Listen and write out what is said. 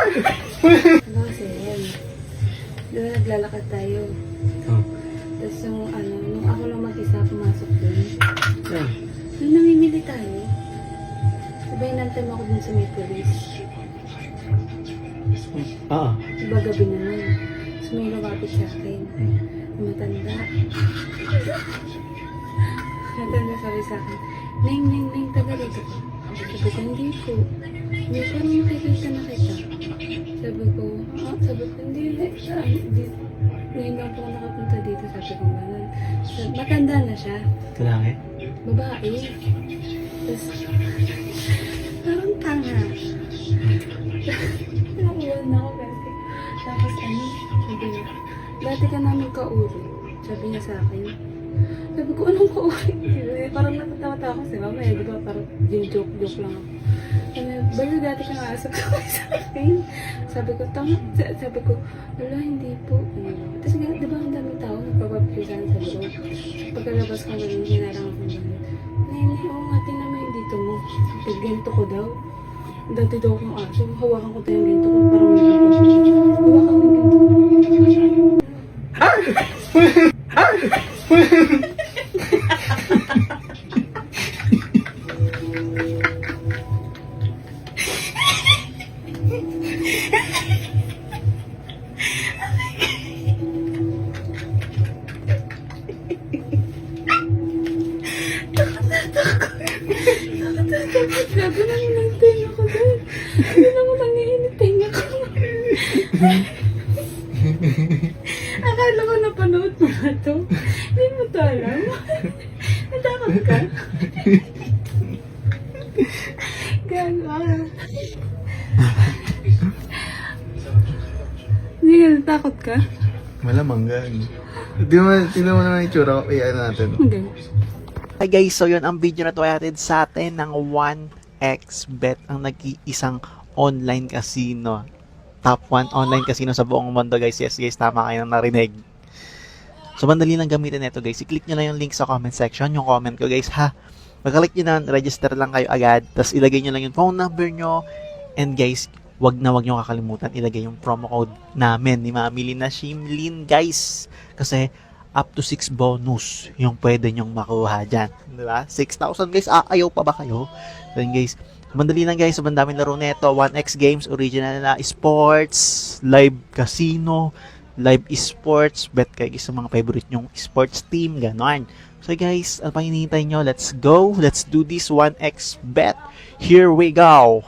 Ano kasi yan? Doon naglalakad tayo. Tapos yung nung ako lang mag-isa pumasok doon. Nung namimili tayo. Sabay nantay mo ako dun sa may police. Diba gabi na nun. So may lumapit sa akin. Matanda. Matanda sabi sa akin, Neng, taga rito ko. Sabi ko, hindi ko. Hindi ko rin makikita na kita. Sabi ko, hindi. Ngayon lang po ako nakapunta dito. Sabi ko, gano'n. Matanda na siya. Kalaki? Babae. Tapos, parang tanga. Nakuwan na ako kasi. Tapos sabi niya, dati ka namin kauri. Sabi niya sa akin. Sabi ko, anong kauri? Parang natatawa ako kasi mamaya, di ba? Parang joke lang ako. Sabi, dati ka nga sa akin. Sabi ko, tama. Sabi ko, wala, hindi po. Tapos di ba ang daming tao nagpapapisan sa loob. Pagkalabas ko gano'n, hinarang ako gano'n. Oo nga, tingnan mo yung dito mo. Ganito ko daw. Dati daw akong aso. Hawakan ko tayo yung ganito ko. Parang wala ako. Hawakan ko yung ganito ko. Grabe naman ang tenga ko doon. Hindi naman nangiinit tenga ko. Akala ko napanood mo na to. Hindi mo to alam. Natakot ka? Gago. Hindi ka natakot ka? Malamang gan. Tingnan mo naman yung tsura ko. Iyan natin. Hindi. Hi guys, so yun ang video na to ay hatid sa atin ng 1xBet, ang nag-iisang online casino. Top 1 online casino sa buong mundo guys. Yes guys, tama kayo na narinig. So madali lang gamitin ito guys. I-click nyo lang yung link sa comment section, yung comment ko guys ha. Pagka-click nyo na, register lang kayo agad. Tapos ilagay nyo lang yung phone number nyo. And guys, wag nyo kakalimutan ilagay yung promo code namin ni Mami Lynn na Shimlin guys. Kasi up to 6 bonus yung pwede nyong makuha dyan. Diba? 6,000 guys. Ayaw pa ba kayo? So yun guys. Mandali lang guys. Sobrang daming laro neto. 1x Games. Original na sports. Live casino. Live esports. Bet kayo guys sa mga favorite nyong sports team. Ganon. So guys, ano pang hinihintay nyo? Let's go. Let's do this 1x bet. Here we go.